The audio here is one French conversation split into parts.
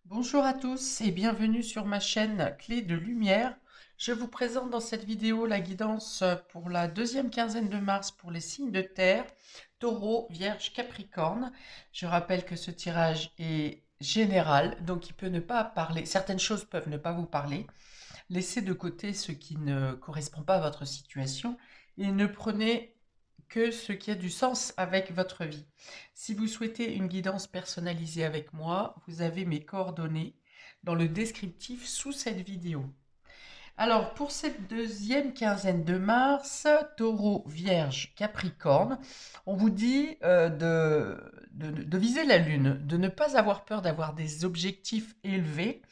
Bonjour à tous et bienvenue sur ma chaîne Clé de Lumière. Je vous présente dans cette vidéo la guidance pour la deuxième quinzaine de mars pour les signes de terre, Taureau, Vierge, Capricorne. Je rappelle que ce tirage est général, donc il peut ne pas parler, certaines choses peuvent ne pas vous parler. Laissez de côté ce qui ne correspond pas à votre situation et ne prenez que ce qui a du sens avec votre vie. Si vous souhaitez une guidance personnalisée avec moi, vous avez mes coordonnées dans le descriptif sous cette vidéo. Alors, pour cette deuxième quinzaine de mars, Taureau, Vierge, Capricorne, on vous dit de viser la Lune, de ne pas avoir peur d'avoir des objectifs élevés,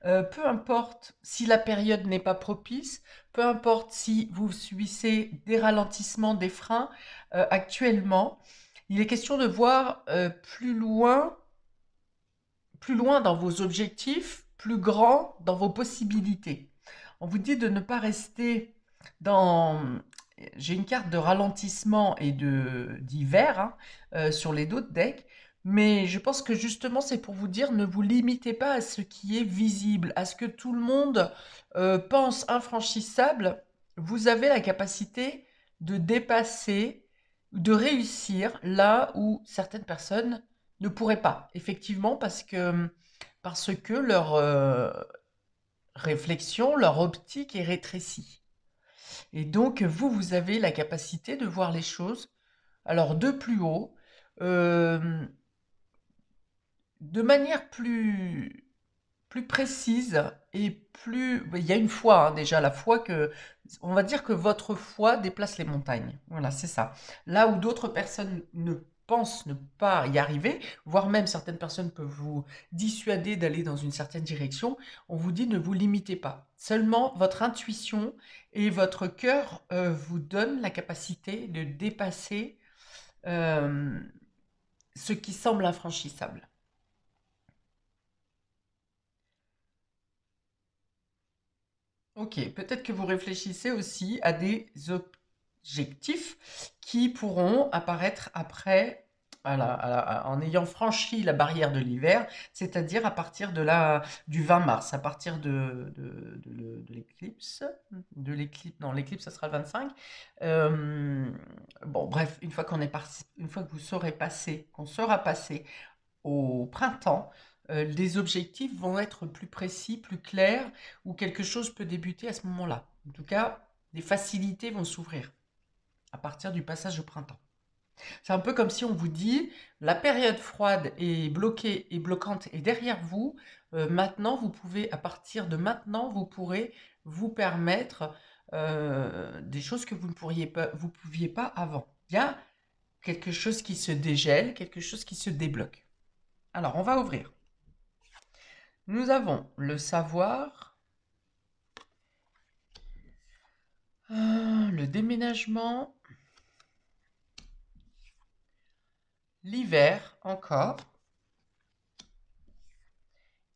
peu importe si la période n'est pas propice, peu importe si vous subissez des ralentissements, des freins actuellement, il est question de voir plus loin dans vos objectifs, plus grand dans vos possibilités. On vous dit de ne pas rester dans... J'ai une carte de ralentissement et d'hiver sur les dos de deck, mais je pense que justement c'est pour vous dire ne vous limitez pas à ce qui est visible, à ce que tout le monde pense infranchissable. Vous avez la capacité de dépasser, de réussir là où certaines personnes ne pourraient pas, effectivement, parce que leur réflexion, leur optique est rétrécie. Et donc, vous avez la capacité de voir les choses, alors de plus haut, euh, de manière plus précise et plus... Il y a une foi, déjà, la foi que... On va dire que votre foi déplace les montagnes. Voilà, c'est ça. Là où d'autres personnes ne pensent ne pas y arriver, voire même certaines personnes peuvent vous dissuader d'aller dans une certaine direction, on vous dit ne vous limitez pas. Seulement, votre intuition et votre cœur vous donnent la capacité de dépasser euh, ce qui semble infranchissable. Ok, peut-être que vous réfléchissez aussi à des objectifs qui pourront apparaître après, en ayant franchi la barrière de l'hiver, c'est-à-dire à partir du 20 mars, à partir de l'éclipse, non, l'éclipse, ça sera le 25. Euh, bon, bref, une fois que vous saurez passer, qu'on sera passé au printemps, les objectifs vont être plus précis, plus clairs, ou quelque chose peut débuter à ce moment-là. En tout cas, des facilités vont s'ouvrir à partir du passage au printemps. C'est un peu comme si on vous dit, la période froide est bloquée et bloquante est derrière vous. Maintenant, vous pouvez, à partir de maintenant, vous pourrez vous permettre des choses que vous pouviez pas avant. Il y a quelque chose qui se dégèle, quelque chose qui se débloque. Alors, on va ouvrir. Nous avons le savoir, le déménagement, l'hiver encore,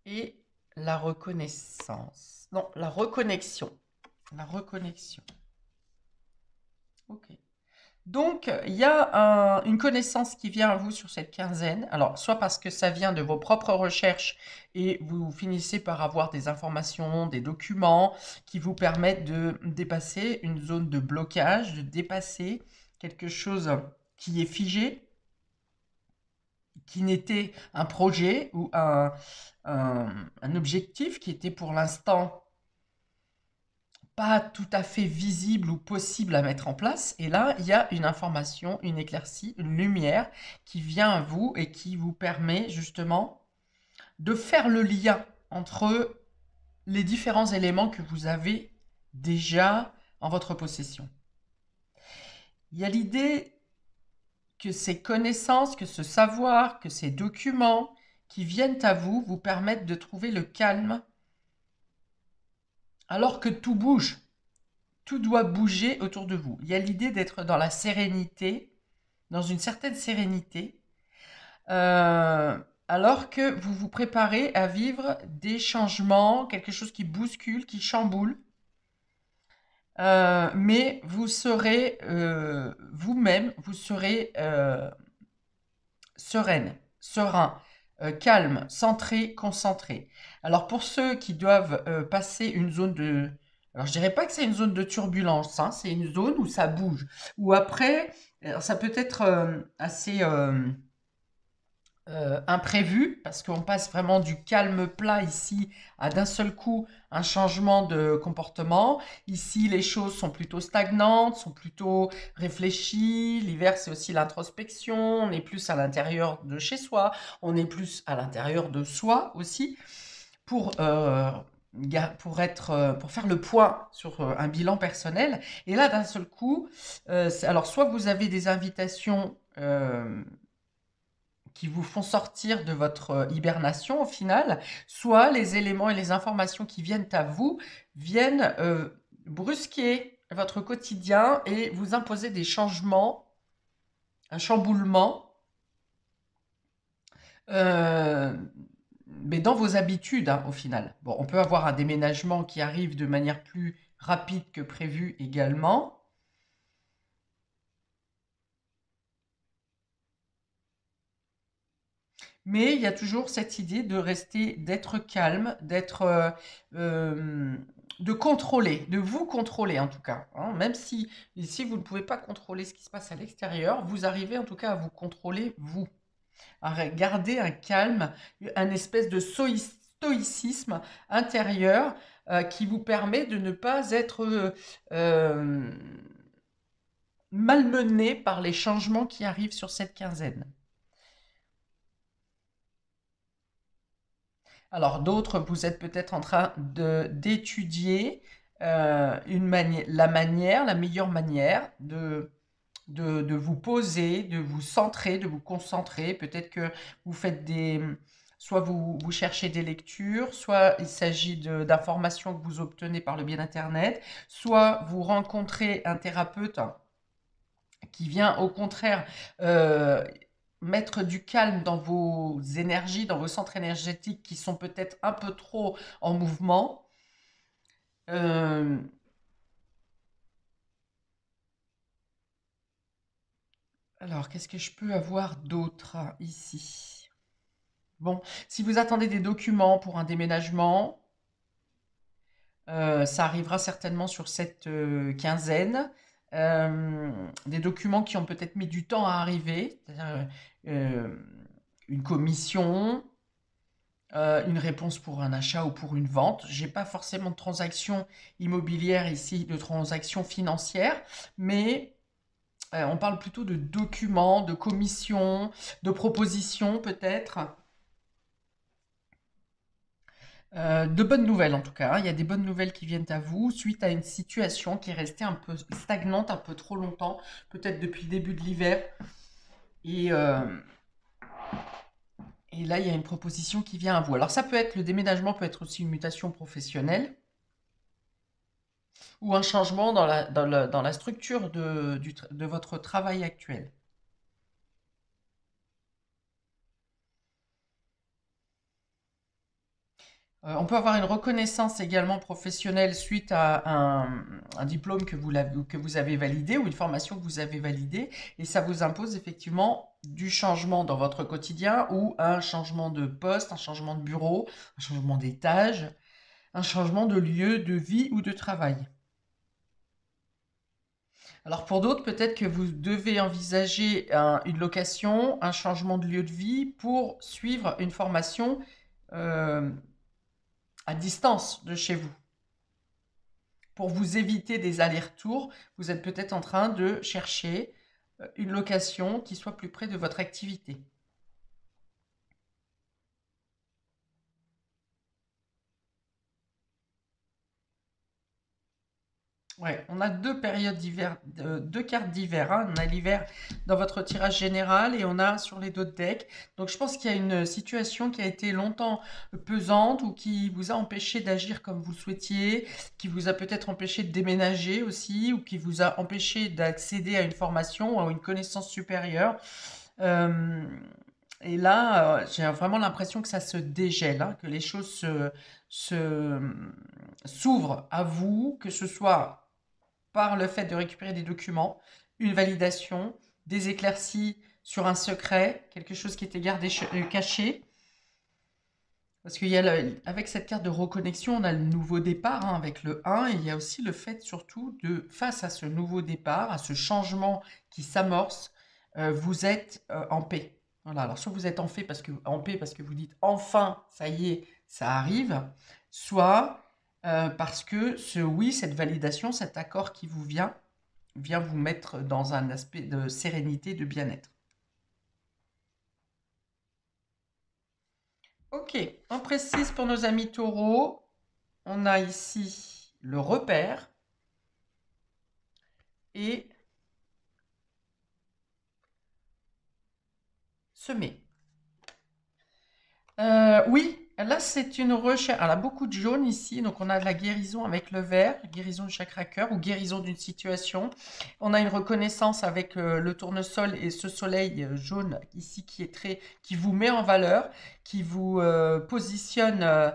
et la reconnaissance. Non, la reconnexion. La reconnexion. Ok. Donc, il y a une connaissance qui vient à vous sur cette quinzaine. Alors, soit parce que ça vient de vos propres recherches et vous finissez par avoir des informations, des documents qui vous permettent de dépasser une zone de blocage, de dépasser quelque chose qui est figé, qui n'était un projet ou un objectif qui était pour l'instant pas tout à fait visible ou possible à mettre en place. Et là, il y a une information, une éclaircie, une lumière qui vient à vous et qui vous permet justement de faire le lien entre les différents éléments que vous avez déjà en votre possession. Il y a l'idée que ces connaissances, que ce savoir, que ces documents qui viennent à vous vous permettent de trouver le calme alors que tout bouge. Tout doit bouger autour de vous. Il y a l'idée d'être dans la sérénité, dans une certaine sérénité, euh, alors que vous vous préparez à vivre des changements, quelque chose qui bouscule, qui chamboule. Mais vous serez vous-même, vous serez sereine, serein. calme, centré, concentré. Alors pour ceux qui doivent passer une zone de... Alors je dirais pas que c'est une zone de turbulence, hein, c'est une zone où ça bouge. Ou après, ça peut être assez imprévu, parce qu'on passe vraiment du calme plat ici à d'un seul coup un changement de comportement. Ici, les choses sont plutôt stagnantes, sont plutôt réfléchies. L'hiver, c'est aussi l'introspection. On est plus à l'intérieur de chez soi. On est plus à l'intérieur de soi aussi pour, pour faire le point sur un bilan personnel. Et là, d'un seul coup, alors soit vous avez des invitations qui vous font sortir de votre hibernation au final, soit les éléments et les informations qui viennent à vous viennent brusquer votre quotidien et vous imposer des changements, un chamboulement, euh, mais dans vos habitudes hein, au final. Bon, on peut avoir un déménagement qui arrive de manière plus rapide que prévu également. Mais il y a toujours cette idée de rester, d'être calme, de contrôler, de vous contrôler en tout cas, hein. Même si vous ne pouvez pas contrôler ce qui se passe à l'extérieur, vous arrivez en tout cas à vous contrôler vous, à garder un calme, un espèce de stoïcisme intérieur qui vous permet de ne pas être euh, malmené par les changements qui arrivent sur cette quinzaine. Alors d'autres, vous êtes peut-être en train d'étudier la meilleure manière de vous poser, de vous centrer, de vous concentrer. Peut-être que vous faites soit vous cherchez des lectures, soit il s'agit d'informations que vous obtenez par le biais d'Internet, soit vous rencontrez un thérapeute qui vient au contraire euh, mettre du calme dans vos énergies, dans vos centres énergétiques qui sont peut-être un peu trop en mouvement. Euh, alors, qu'est-ce que je peux avoir d'autre ici? Bon, si vous attendez des documents pour un déménagement, ça arrivera certainement sur cette quinzaine. Des documents qui ont peut-être mis du temps à arriver, c'est-à-dire une commission, une réponse pour un achat ou pour une vente. J'ai pas forcément de transaction immobilière ici, de transaction financière, mais on parle plutôt de documents, de commissions, de propositions peut-être. De bonnes nouvelles en tout cas, hein. Il y a des bonnes nouvelles qui viennent à vous suite à une situation qui est restée un peu stagnante un peu trop longtemps, peut-être depuis le début de l'hiver. Et, euh, et là, il y a une proposition qui vient à vous. Alors ça peut être, le déménagement peut être aussi une mutation professionnelle ou un changement dans la structure de votre travail actuel. On peut avoir une reconnaissance également professionnelle suite à un diplôme que vous avez validé ou une formation que vous avez validée et ça vous impose effectivement du changement dans votre quotidien ou un changement de poste, un changement de bureau, un changement d'étage, un changement de lieu de vie ou de travail. Alors pour d'autres, peut-être que vous devez envisager une location, un changement de lieu de vie pour suivre une formation euh, à distance de chez vous. Pour vous éviter des allers-retours, vous êtes peut-être en train de chercher une location qui soit plus près de votre activité. Ouais, on a deux périodes d'hiver, deux cartes d'hiver, hein. On a l'hiver dans votre tirage général et on a sur les deux decks. Donc je pense qu'il y a une situation qui a été longtemps pesante ou qui vous a empêché d'agir comme vous le souhaitiez, qui vous a peut-être empêché de déménager aussi ou qui vous a empêché d'accéder à une formation ou à une connaissance supérieure. Euh, et là, j'ai vraiment l'impression que ça se dégèle, hein, que les choses se- s'ouvrent à vous, que ce soit par le fait de récupérer des documents, une validation, des éclaircies sur un secret, quelque chose qui était gardé caché, Parce qu'il y a avec cette carte de reconnexion, on a le nouveau départ hein, avec le 1, et il y a aussi le fait surtout de, face à ce nouveau départ, à ce changement qui s'amorce, vous êtes en paix. Voilà, alors soit vous êtes en paix parce que vous dites enfin, ça y est, ça arrive, soit parce que ce oui, cette validation, cet accord qui vous vient vous mettre dans un aspect de sérénité, de bien-être. Ok, on précise pour nos amis taureaux, on a ici le repère et semer. Oui, là c'est une recherche. Elle a beaucoup de jaune ici, donc on a de la guérison avec le vert, guérison du chakra cœur ou guérison d'une situation. On a une reconnaissance avec le tournesol et ce soleil jaune ici qui vous met en valeur, qui vous positionne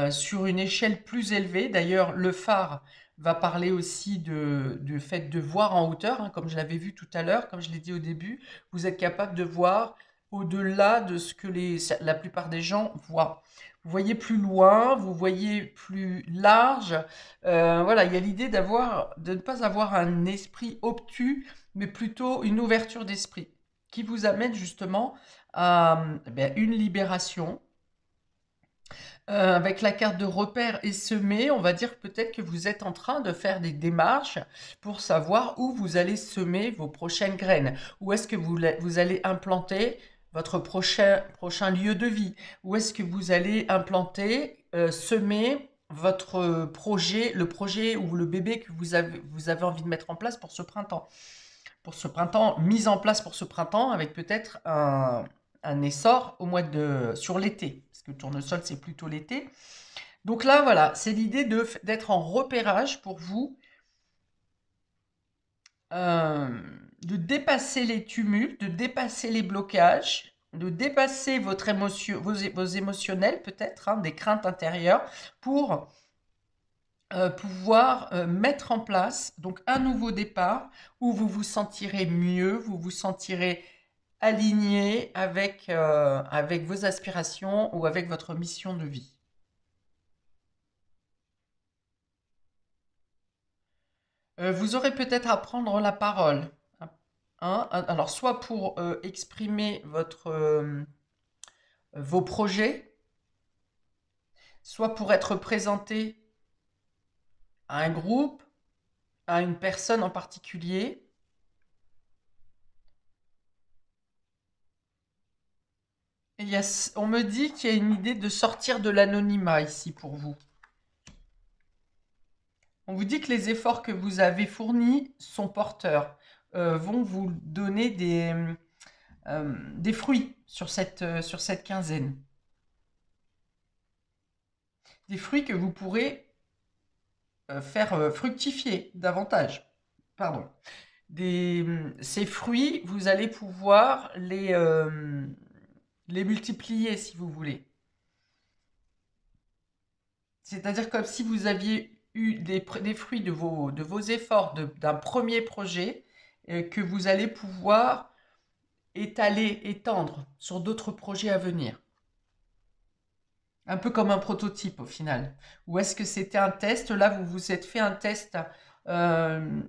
sur une échelle plus élevée. D'ailleurs, le phare va parler aussi du fait de voir en hauteur, hein, comme je l'avais vu tout à l'heure, comme je l'ai dit au début, vous êtes capable de voir au-delà de ce que la plupart des gens voient. Vous voyez plus loin, vous voyez plus large. Voilà, il y a l'idée de ne pas avoir un esprit obtus, mais plutôt une ouverture d'esprit qui vous amène justement à une libération. Avec la carte de repère et semer, on va dire peut-être que vous êtes en train de faire des démarches pour savoir où vous allez semer vos prochaines graines. Où est-ce que vous allez implanter votre prochain lieu de vie? Où est-ce que vous allez implanter, semer votre projet, le projet ou le bébé que vous avez envie de mettre en place pour ce printemps? Pour ce printemps, mise en place pour ce printemps avec peut-être un essor sur l'été, parce que le tournesol c'est plutôt l'été. Donc là voilà, c'est l'idée d'être en repérage pour vous, euh, de dépasser les tumultes, de dépasser les blocages, de dépasser vos émotionnels peut-être, hein, des craintes intérieures, pour pouvoir mettre en place donc un nouveau départ où vous vous sentirez mieux, vous vous sentirez aligné avec vos aspirations ou avec votre mission de vie. Vous aurez peut-être à prendre la parole, hein, alors soit pour exprimer vos projets, soit pour être présenté à un groupe, à une personne en particulier. Et on me dit qu'il y a une idée de sortir de l'anonymat ici pour vous. On vous dit que les efforts que vous avez fournis sont porteurs, vont vous donner des fruits sur cette quinzaine. Des fruits que vous pourrez faire fructifier davantage. Pardon. Ces fruits, vous allez pouvoir les multiplier si vous voulez. C'est-à-dire comme si vous aviez eu des fruits de vos efforts d'un premier projet que vous allez pouvoir étaler, étendre sur d'autres projets à venir. Un peu comme un prototype au final. Ou est-ce que c'était un test? Là, vous vous êtes fait un test euh,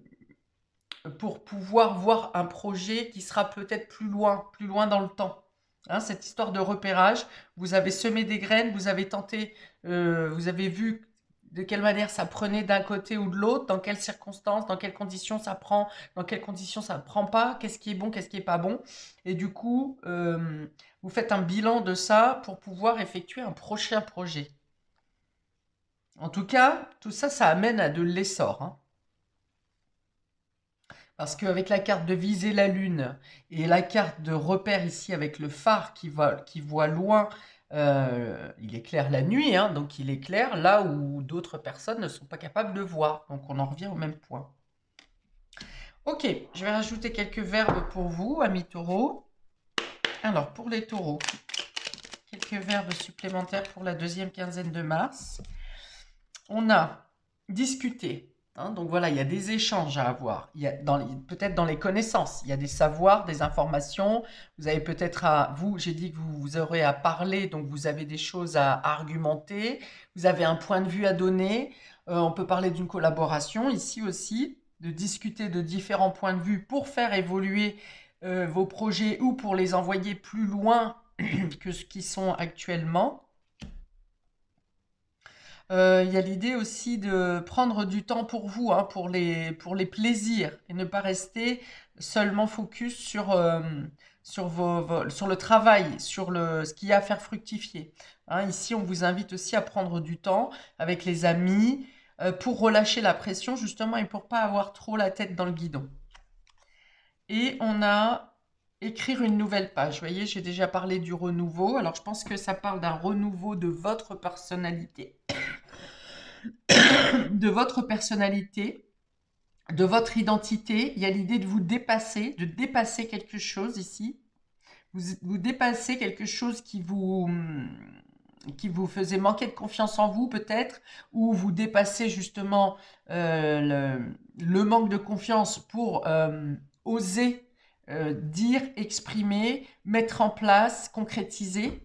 pour pouvoir voir un projet qui sera peut-être plus loin dans le temps. Hein, cette histoire de repérage, vous avez semé des graines, vous avez tenté, vous avez vu de quelle manière ça prenait d'un côté ou de l'autre, dans quelles circonstances, dans quelles conditions ça prend, dans quelles conditions ça ne prend pas, qu'est-ce qui est bon, qu'est-ce qui est pas bon. Et du coup, vous faites un bilan de ça pour pouvoir effectuer un prochain projet. En tout cas, tout ça, ça amène à de l'essor, hein. Parce qu'avec la carte de viser la lune et la carte de repère ici avec le phare qui voit loin, il éclaire la nuit, hein, donc il éclaire là où d'autres personnes ne sont pas capables de voir. Donc on en revient au même point. Ok, je vais rajouter quelques verbes pour vous, amis taureaux. Alors pour les taureaux, quelques verbes supplémentaires pour la deuxième quinzaine de mars. On a discuter, Hein, donc voilà, il y a des échanges à avoir. Il y a peut-être dans les connaissances, il y a des savoirs, des informations. Vous avez peut-être j'ai dit que vous aurez à parler, donc vous avez des choses à argumenter. Vous avez un point de vue à donner. On peut parler d'une collaboration ici aussi, de discuter de différents points de vue pour faire évoluer vos projets ou pour les envoyer plus loin que ce qu'ils sont actuellement. Il y a l'idée aussi de prendre du temps pour vous, hein, pour les plaisirs et ne pas rester seulement focus sur le travail, ce qu'il y a à faire fructifier. Hein, ici, on vous invite aussi à prendre du temps avec les amis pour relâcher la pression justement et pour pas avoir trop la tête dans le guidon. Et on a écrire une nouvelle page. Vous voyez, j'ai déjà parlé du renouveau. Alors, je pense que ça parle d'un renouveau de votre personnalité de votre personnalité, de votre identité. Il y a l'idée de vous dépasser, de dépasser quelque chose ici. Vous dépassez quelque chose qui vous faisait manquer de confiance en vous peut-être, ou vous dépassez justement le manque de confiance pour oser dire, exprimer, mettre en place, concrétiser.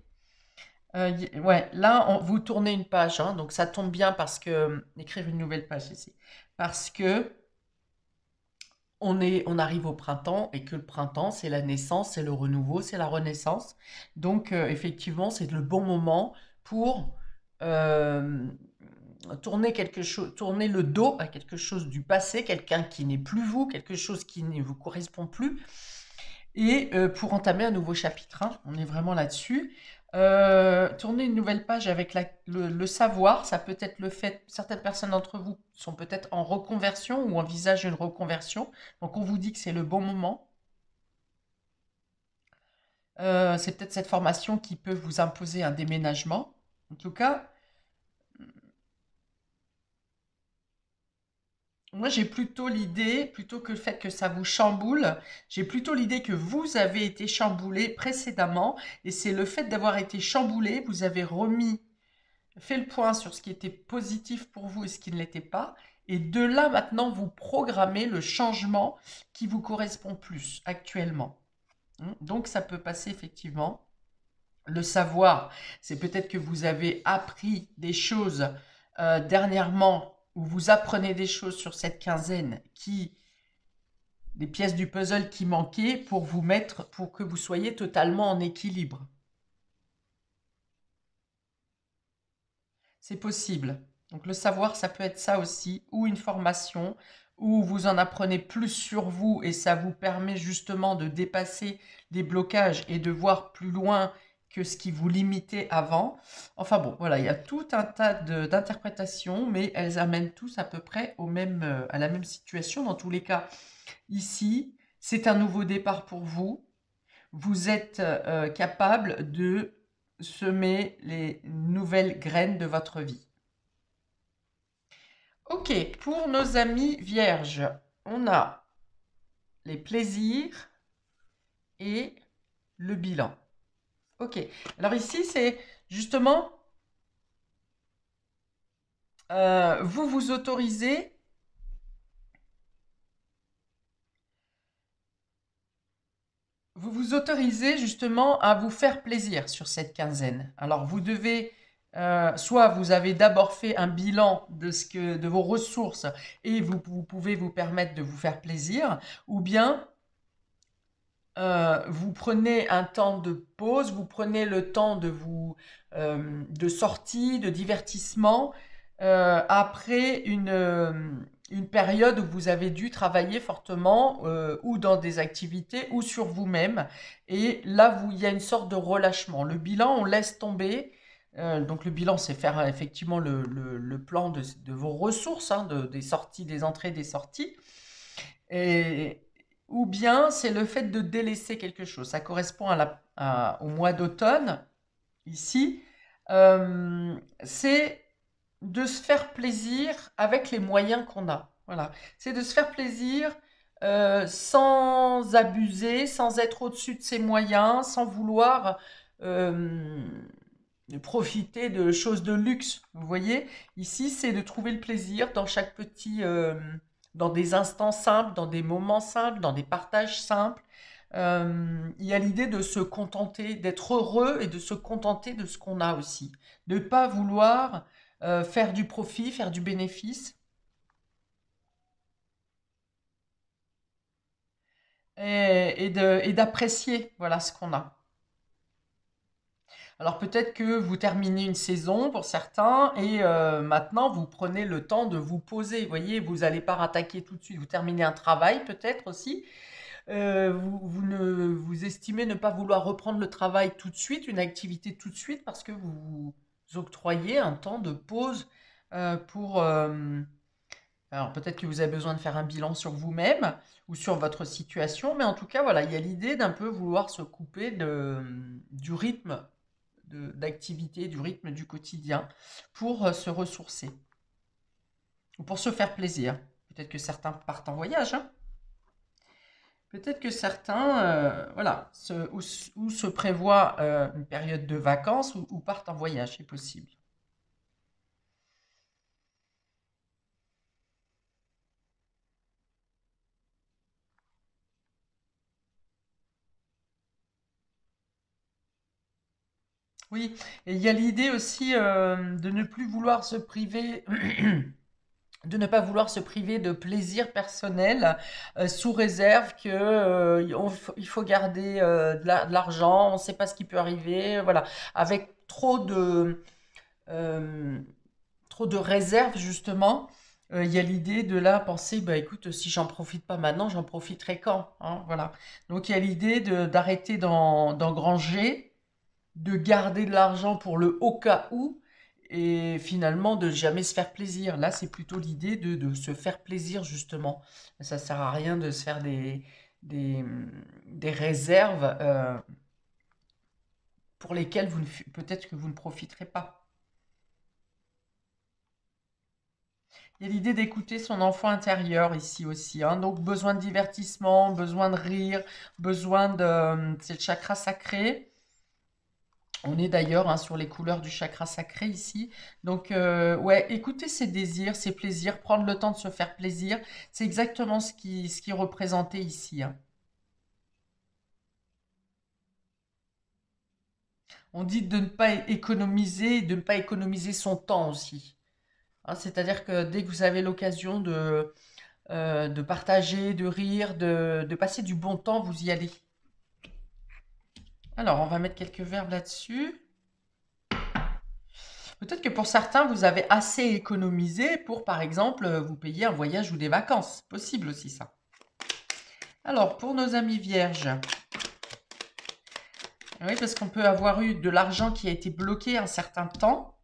Ouais, là, vous tournez une page, hein, donc ça tombe bien parce que écrire une nouvelle page ici, parce que on arrive au printemps et que le printemps, c'est la naissance, c'est le renouveau, c'est la renaissance. Donc, effectivement, c'est le bon moment pour euh, tourner le dos à quelque chose du passé, quelqu'un qui n'est plus vous, quelque chose qui ne vous correspond plus, et pour entamer un nouveau chapitre, hein. On est vraiment là-dessus. Tourner une nouvelle page avec le savoir, ça peut être le fait, certaines personnes d'entre vous sont peut-être en reconversion ou envisagent une reconversion, donc on vous dit que c'est le bon moment. C'est peut-être cette formation qui peut vous imposer un déménagement. En tout cas, moi, j'ai plutôt l'idée, plutôt que le fait que ça vous chamboule, j'ai plutôt l'idée que vous avez été chamboulé précédemment, et c'est le fait d'avoir été chamboulé, vous avez fait le point sur ce qui était positif pour vous et ce qui ne l'était pas, et de là maintenant, vous programmez le changement qui vous correspond plus actuellement. Donc, ça peut passer effectivement. Le savoir, c'est peut-être que vous avez appris des choses dernièrement, ou vous apprenez des choses sur cette quinzaine des pièces du puzzle qui manquaient pour que vous soyez totalement en équilibre. C'est possible. Donc le savoir, ça peut être ça aussi, ou une formation, où vous en apprenez plus sur vous et ça vous permet justement de dépasser des blocages et de voir plus loin que ce qui vous limitait avant. Enfin bon, voilà, il y a tout un tas d'interprétations, mais elles amènent tous à peu près à la même situation. Dans tous les cas, ici, c'est un nouveau départ pour vous. Vous êtes capable de semer les nouvelles graines de votre vie. Ok, pour nos amis vierges, on a les plaisirs et le bilan. Ok, alors ici c'est justement, vous vous autorisez justement à vous faire plaisir sur cette quinzaine. Alors vous devez, soit vous avez d'abord fait un bilan de vos ressources et vous pouvez vous permettre de vous faire plaisir, ou bien vous prenez un temps de pause, vous prenez le temps de sortie, de divertissement, après une période où vous avez dû travailler fortement, ou dans des activités, ou sur vous-même. Et là, il y a une sorte de relâchement. Le bilan, on laisse tomber. Donc le bilan, c'est faire effectivement le plan de vos ressources, hein, des sorties, des entrées, des sorties. Et, ou bien c'est le fait de délaisser quelque chose. Ça correspond au mois d'automne, ici. C'est de se faire plaisir avec les moyens qu'on a. Voilà. C'est de se faire plaisir sans abuser, sans être au-dessus de ses moyens, sans vouloir de profiter de choses de luxe. Vous voyez, ici, c'est de trouver le plaisir dans chaque petit, dans des instants simples, dans des moments simples, dans des partages simples. Il y a l'idée de se contenter, d'être heureux et de se contenter de ce qu'on a aussi. De ne pas vouloir faire du profit, faire du bénéfice et d'apprécier voilà ce qu'on a. Alors peut-être que vous terminez une saison pour certains et maintenant vous prenez le temps de vous poser. Vous voyez, vous n'allez pas rattaquer tout de suite. Vous terminez un travail peut-être aussi. Vous estimez ne pas vouloir reprendre le travail tout de suite, une activité tout de suite parce que vous vous octroyez un temps de pause pour... alors peut-être que vous avez besoin de faire un bilan sur vous-même ou sur votre situation, mais en tout cas, voilà, il y a l'idée d'un peu vouloir se couper du rythme d'activité, du rythme du quotidien pour se ressourcer ou pour se faire plaisir. Peut-être que certains partent en voyage, hein. Peut-être que certains, voilà, ou se prévoient une période de vacances ou partent en voyage, c'est possible. Oui, et il y a l'idée aussi de ne plus vouloir se priver de ne pas vouloir se priver de plaisir personnel sous réserve que il faut garder de l'argent, on ne sait pas ce qui peut arriver, voilà, avec euh, trop de réserve justement. Il y a l'idée de là penser, bah écoute, si j'en profite pas maintenant, j'en profiterai quand, hein, voilà. Donc il y a l'idée d'arrêter d'engranger, de garder de l'argent pour le au cas où, et finalement de jamais se faire plaisir. Là, c'est plutôt l'idée de se faire plaisir, justement. Ça sert à rien de se faire des, des réserves pour lesquelles peut-être que vous ne profiterez pas. Il y a l'idée d'écouter son enfant intérieur ici aussi, hein. Donc, besoin de divertissement, besoin de rire, besoin de... C'est le chakra sacré. On est d'ailleurs hein, sur les couleurs du chakra sacré ici. Donc, ouais, écouter ses désirs, ses plaisirs, prendre le temps de se faire plaisir, c'est exactement ce qui est représenté ici, hein. On dit de ne pas économiser, de ne pas économiser son temps aussi, hein. C'est-à-dire que dès que vous avez l'occasion de partager, de rire, de passer du bon temps, vous y allez. Alors, on va mettre quelques verbes là-dessus. Peut-être que pour certains, vous avez assez économisé pour, par exemple, vous payer un voyage ou des vacances. Possible aussi ça. Alors, pour nos amis vierges, oui, parce qu'on peut avoir eu de l'argent qui a été bloqué un certain temps,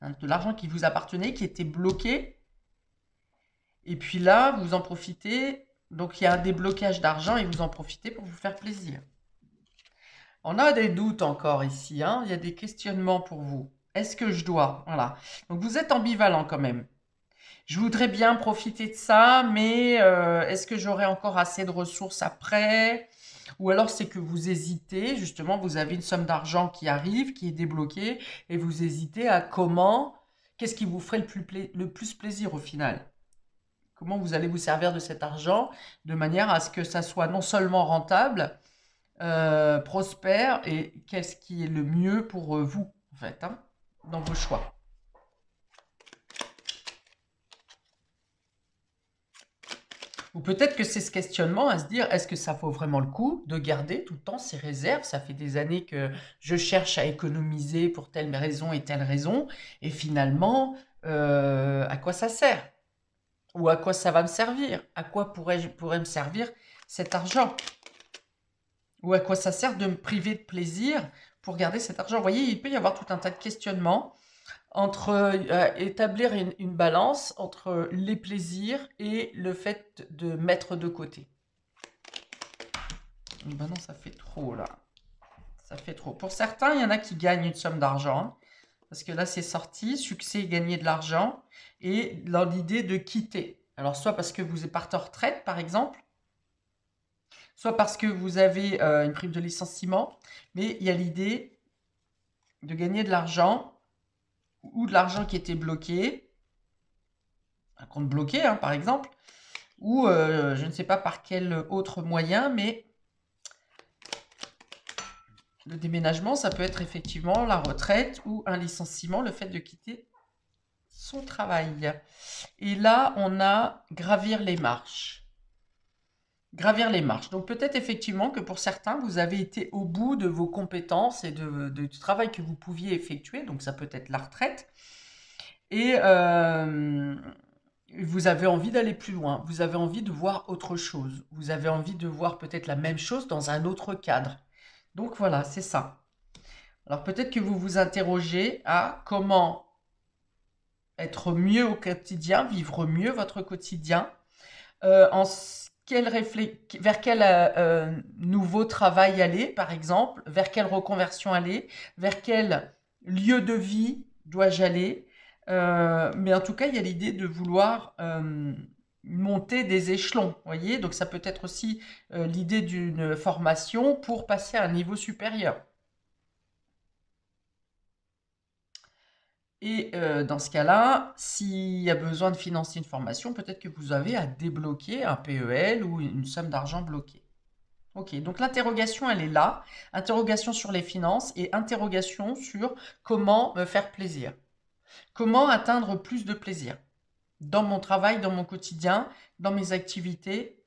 hein, de l'argent qui vous appartenait, qui était bloqué, et puis là, vous en profitez, donc il y a un déblocage d'argent et vous en profitez pour vous faire plaisir. On a des doutes encore ici, hein, il y a des questionnements pour vous. Est-ce que je dois? Voilà. Donc vous êtes ambivalent quand même. Je voudrais bien profiter de ça, mais est-ce que j'aurai encore assez de ressources après? Ou alors c'est que vous hésitez, justement, vous avez une somme d'argent qui arrive, qui est débloquée, et vous hésitez à qu'est-ce qui vous ferait le plus plaisir au final? Comment vous allez vous servir de cet argent de manière à ce que ça soit non seulement rentable, prospère, et qu'est-ce qui est le mieux pour vous, en fait, hein, dans vos choix. Ou peut-être que c'est ce questionnement à se dire, est-ce que ça vaut vraiment le coup de garder tout le temps ces réserves? Ça fait des années que je cherche à économiser pour telle raison et telle raison, et finalement, à quoi ça sert? Ou à quoi ça va me servir? À quoi pourrait me servir cet argent? Ou à quoi ça sert de me priver de plaisir pour garder cet argent? Vous voyez, il peut y avoir tout un tas de questionnements entre établir une balance entre les plaisirs et le fait de mettre de côté. Ben non, ça fait trop là. Ça fait trop. Pour certains, il y en a qui gagnent une somme d'argent, hein, parce que là, c'est sorti, succès, gagner de l'argent, et dans l'idée de quitter. Alors, soit parce que vous partez en retraite, par exemple, soit parce que vous avez une prime de licenciement, mais il y a l'idée de gagner de l'argent ou de l'argent qui était bloqué, un compte bloqué hein, par exemple, ou je ne sais pas par quel autre moyen, mais le déménagement, ça peut être effectivement la retraite ou un licenciement, le fait de quitter son travail. Et là, on a gravir les marches. Gravir les marches. Donc peut-être effectivement que pour certains, vous avez été au bout de vos compétences et du travail que vous pouviez effectuer, donc ça peut être la retraite, et vous avez envie d'aller plus loin, vous avez envie de voir autre chose, vous avez envie de voir peut-être la même chose dans un autre cadre. Donc voilà, c'est ça. Alors peut-être que vous vous interrogez à comment être mieux au quotidien, vivre mieux votre quotidien, vers quel nouveau travail aller, par exemple, vers quelle reconversion aller, vers quel lieu de vie dois-je aller. Mais en tout cas, il y a l'idée de vouloir monter des échelons, voyez. Donc ça peut être aussi l'idée d'une formation pour passer à un niveau supérieur. Et dans ce cas-là, s'il y a besoin de financer une formation, peut-être que vous avez à débloquer un PEL ou une somme d'argent bloquée. Ok, donc l'interrogation, elle est là. Interrogation sur les finances et interrogation sur comment me faire plaisir. Comment atteindre plus de plaisir dans mon travail, dans mon quotidien, dans mes activités.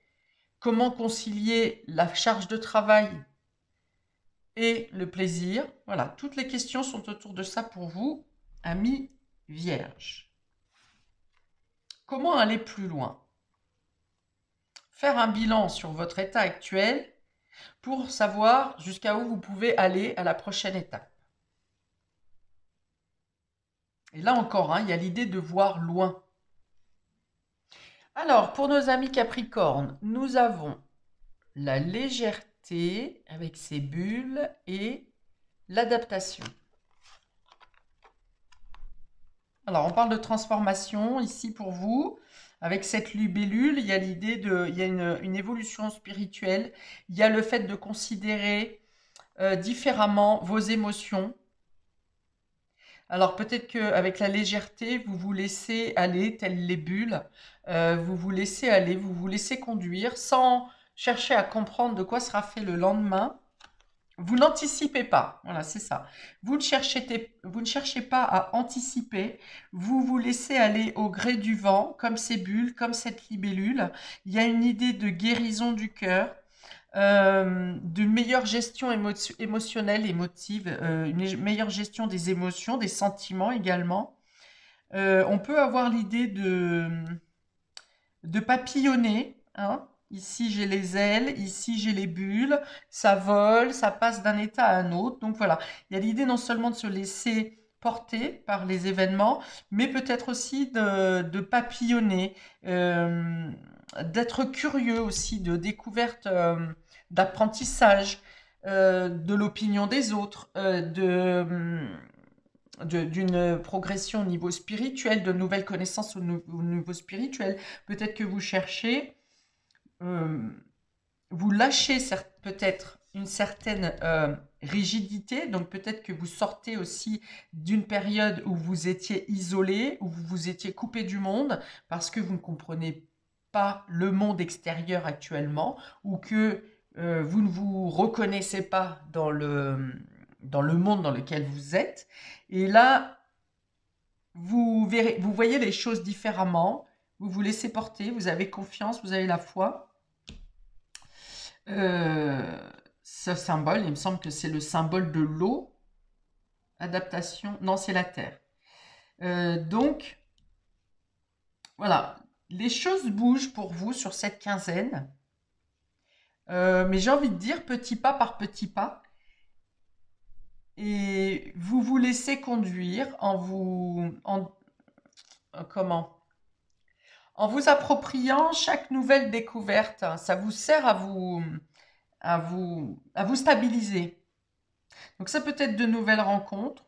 Comment concilier la charge de travail et le plaisir. Voilà, toutes les questions sont autour de ça pour vous, amis vierges. Comment aller plus loin? Faire un bilan sur votre état actuel pour savoir jusqu'à où vous pouvez aller à la prochaine étape. Et là encore, hein, il y a l'idée de voir loin. Alors, pour nos amis Capricorne, nous avons la légèreté avec ses bulles et l'adaptation. Alors, on parle de transformation ici pour vous. Avec cette libellule, il y a l'idée il y a une évolution spirituelle. Il y a le fait de considérer différemment vos émotions. Alors peut-être qu'avec la légèreté, vous vous laissez aller, telles les bulles. Vous vous laissez aller, vous vous laissez conduire sans chercher à comprendre de quoi sera fait le lendemain. Vous n'anticipez pas, voilà, c'est ça. Vous ne cherchez pas à anticiper, vous vous laissez aller au gré du vent, comme ces bulles, comme cette libellule. Il y a une idée de guérison du cœur, d'une meilleure gestion émotionnelle, émotive, une meilleure gestion des émotions, des sentiments également. On peut avoir l'idée de papillonner, hein. Ici, j'ai les ailes, ici, j'ai les bulles, ça vole, ça passe d'un état à un autre. Donc voilà, il y a l'idée non seulement de se laisser porter par les événements, mais peut-être aussi de papillonner, d'être curieux aussi, de découverte, d'apprentissage, de l'opinion des autres, d'une progression au niveau spirituel, de nouvelles connaissances au niveau spirituel. Peut-être que vous cherchez, vous lâchez peut-être une certaine rigidité, donc peut-être que vous sortez aussi d'une période où vous étiez isolé, où vous vous étiez coupé du monde, parce que vous ne comprenez pas le monde extérieur actuellement, ou que vous ne vous reconnaissez pas dans le monde dans lequel vous êtes. Et là, vous voyez les choses différemment, vous vous laissez porter, vous avez confiance, vous avez la foi. Ce symbole, il me semble que c'est le symbole de l'eau. Adaptation, non, c'est la terre. Donc, voilà, les choses bougent pour vous sur cette quinzaine. Mais j'ai envie de dire petit pas par petit pas. Et vous vous laissez conduire comment? En vous appropriant chaque nouvelle découverte. Ça vous sert à vous stabiliser. Donc ça peut être de nouvelles rencontres,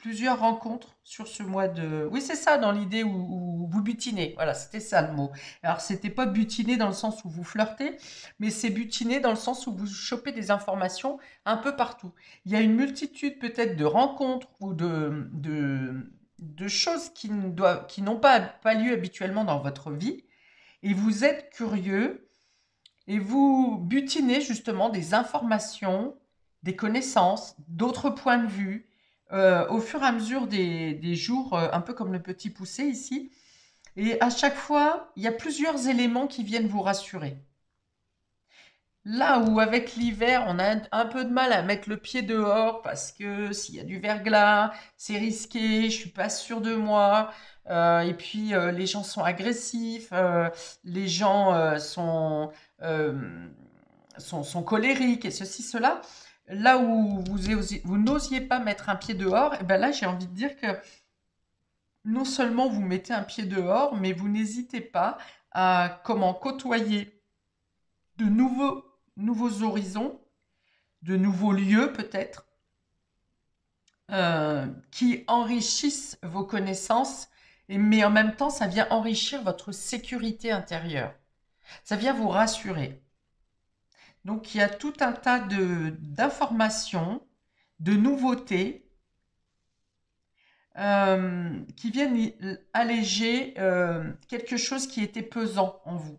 plusieurs rencontres sur ce mois de... Oui, c'est ça, dans l'idée où vous butinez. Voilà, c'était ça le mot. Alors, c'était pas butiner dans le sens où vous flirtez, mais c'est butiner dans le sens où vous chopez des informations un peu partout. Il y a une multitude peut-être de rencontres ou de choses qui n'ont pas lieu habituellement dans votre vie, et vous êtes curieux, et vous butinez justement des informations, des connaissances, d'autres points de vue, au fur et à mesure des jours, un peu comme le petit poussé ici. Et à chaque fois, il y a plusieurs éléments qui viennent vous rassurer. Là où avec l'hiver, on a un peu de mal à mettre le pied dehors parce que s'il y a du verglas, c'est risqué, je suis pas sûre de moi. Et puis les gens sont agressifs, les gens euh, sont colériques et ceci, cela. Là où vous n'osiez pas mettre un pied dehors, et ben là j'ai envie de dire que non seulement vous mettez un pied dehors, mais vous n'hésitez pas à comment côtoyer de nouveaux horizons, de nouveaux lieux peut-être, qui enrichissent vos connaissances, mais en même temps, ça vient enrichir votre sécurité intérieure. Ça vient vous rassurer. Donc, il y a tout un tas d'informations, de nouveautés qui viennent alléger quelque chose qui était pesant en vous.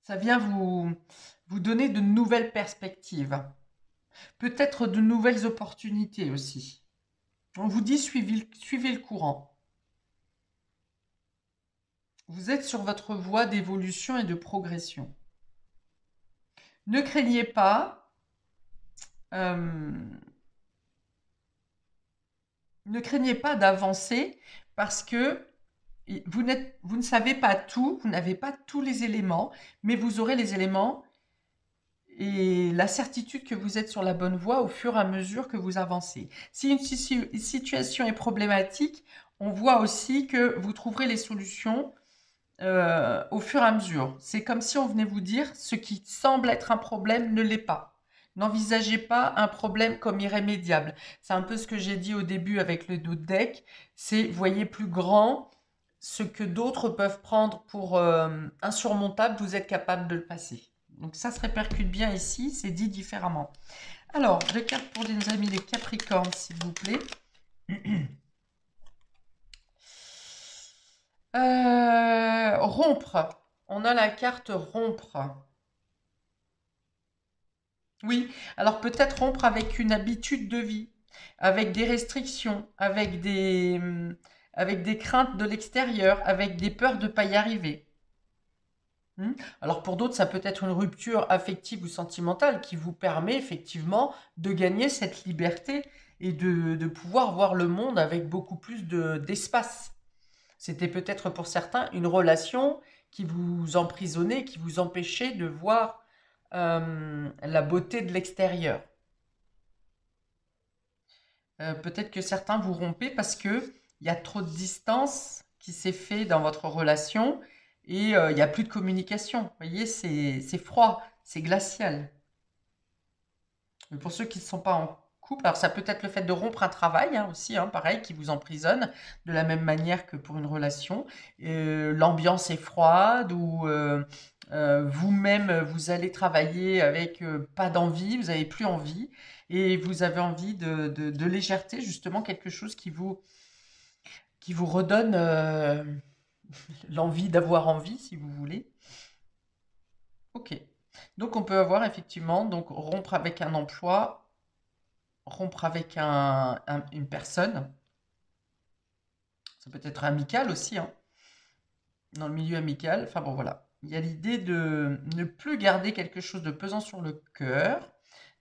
Ça vient vous donner de nouvelles perspectives. Peut-être de nouvelles opportunités aussi. On vous dit suivez le courant. Vous êtes sur votre voie d'évolution et de progression. Ne craignez pas, euh, ne craignez pas d'avancer parce que vous ne savez pas tout, vous n'avez pas tous les éléments, mais vous aurez les éléments et la certitude que vous êtes sur la bonne voie au fur et à mesure que vous avancez. Si une situation est problématique, on voit aussi que vous trouverez les solutions au fur et à mesure. C'est comme si on venait vous dire ce qui semble être un problème ne l'est pas. N'envisagez pas un problème comme irrémédiable. C'est un peu ce que j'ai dit au début avec le dos de deck. C'est voyez plus grand, ce que d'autres peuvent prendre pour insurmontable, vous êtes capable de le passer. Donc ça se répercute bien ici, c'est dit différemment. Alors, je carte pour nos amis les Capricornes, s'il vous plaît. Rompre. On a la carte rompre. Oui, alors peut-être rompre avec une habitude de vie, avec des restrictions, avec des craintes de l'extérieur, avec des peurs de ne pas y arriver. Alors pour d'autres, ça peut être une rupture affective ou sentimentale qui vous permet effectivement de gagner cette liberté et de pouvoir voir le monde avec beaucoup plus d'espace. C'était peut-être pour certains une relation qui vous emprisonnait, qui vous empêchait de voir la beauté de l'extérieur. Peut-être que certains vous rompez parce que il y a trop de distance qui s'est fait dans votre relation et il n'y a plus de communication. Vous voyez, c'est froid, c'est glacial. Mais pour ceux qui ne sont pas en couple, alors ça peut être le fait de rompre un travail aussi, pareil, qui vous emprisonne de la même manière que pour une relation. L'ambiance est froide ou vous-même, vous allez travailler avec pas d'envie, vous n'avez plus envie et vous avez envie de légèreté, justement quelque chose qui vous redonne l'envie d'avoir envie, si vous voulez. Ok. Donc on peut avoir effectivement donc rompre avec un emploi, rompre avec une personne. Ça peut être amical aussi, dans le milieu amical. Enfin bon, voilà. Il y a l'idée de ne plus garder quelque chose de pesant sur le cœur,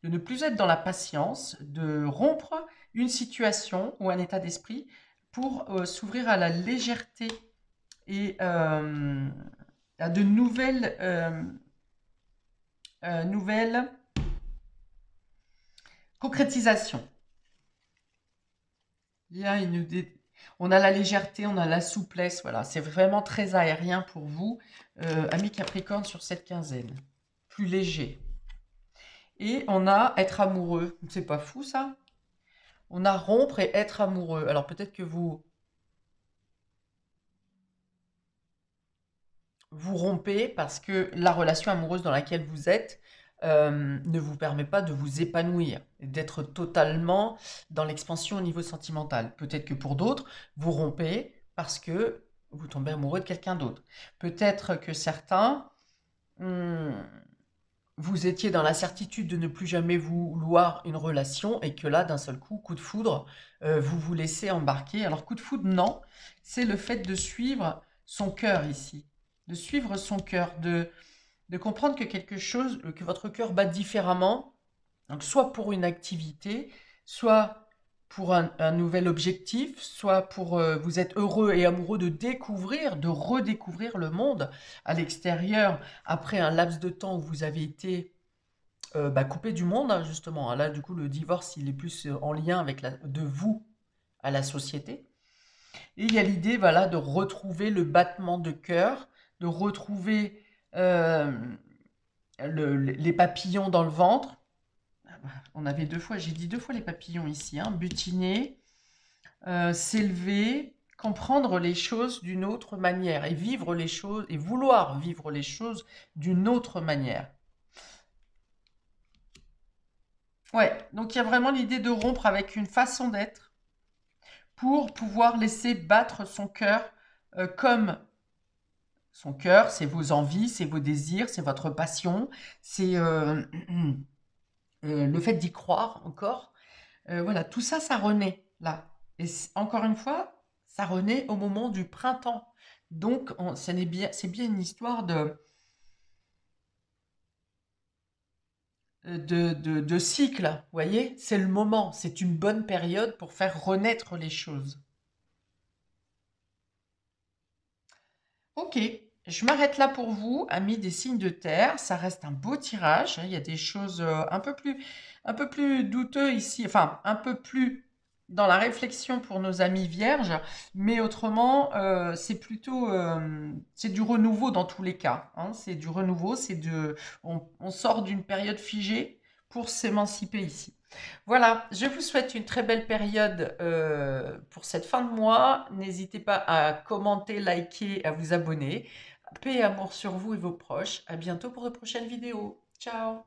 de ne plus être dans la patience, de rompre une situation ou un état d'esprit pour s'ouvrir à la légèreté et à de nouvelles concrétisations. Il y a on a la légèreté, on a la souplesse, voilà. C'est vraiment très aérien pour vous, amis Capricorne, sur cette quinzaine. Plus léger. Et on a être amoureux. C'est pas fou, ça? On a rompre et être amoureux. Alors peut-être que vous rompez parce que la relation amoureuse dans laquelle vous êtes ne vous permet pas de vous épanouir, et d'être totalement dans l'expansion au niveau sentimental. Peut-être que pour d'autres, vous rompez parce que vous tombez amoureux de quelqu'un d'autre. Peut-être que certains, hum, vous étiez dans la certitude de ne plus jamais vouloir une relation et que là, d'un seul coup de foudre, vous vous laissez embarquer. Alors, coup de foudre, non, c'est le fait de suivre son cœur ici, de suivre son cœur, de comprendre que quelque chose, que votre cœur bat différemment, donc soit pour une activité, soit pour un nouvel objectif, soit pour vous êtes heureux et amoureux de découvrir, de redécouvrir le monde à l'extérieur après un laps de temps où vous avez été coupé du monde, hein, justement. Là, du coup, le divorce, il est plus en lien avec de vous à la société. Et il y a l'idée, voilà, de retrouver le battement de cœur, de retrouver euh, les papillons dans le ventre. On avait deux fois, j'ai dit deux fois les papillons ici, hein, butiner, s'élever, comprendre les choses d'une autre manière et vivre les choses et vouloir vivre les choses d'une autre manière. Ouais, donc il y a vraiment l'idée de rompre avec une façon d'être pour pouvoir laisser battre son cœur comme son cœur, c'est vos envies, c'est vos désirs, c'est votre passion, c'est le fait d'y croire encore. Voilà, tout ça, ça renaît là. Et encore une fois, ça renaît au moment du printemps. Donc, c'est bien une histoire de cycle. Vous voyez, c'est le moment, c'est une bonne période pour faire renaître les choses. Ok, je m'arrête là pour vous, amis des signes de terre. Ça reste un beau tirage, hein. Il y a des choses un peu plus douteux ici, enfin un peu plus dans la réflexion pour nos amis vierges, mais autrement, c'est plutôt, c'est du renouveau dans tous les cas, hein. C'est du renouveau, on sort d'une période figée pour s'émanciper ici. Voilà, je vous souhaite une très belle période pour cette fin de mois. N'hésitez pas à commenter, liker, à vous abonner. Paix et amour sur vous et vos proches. À bientôt pour de prochaines vidéos. Ciao!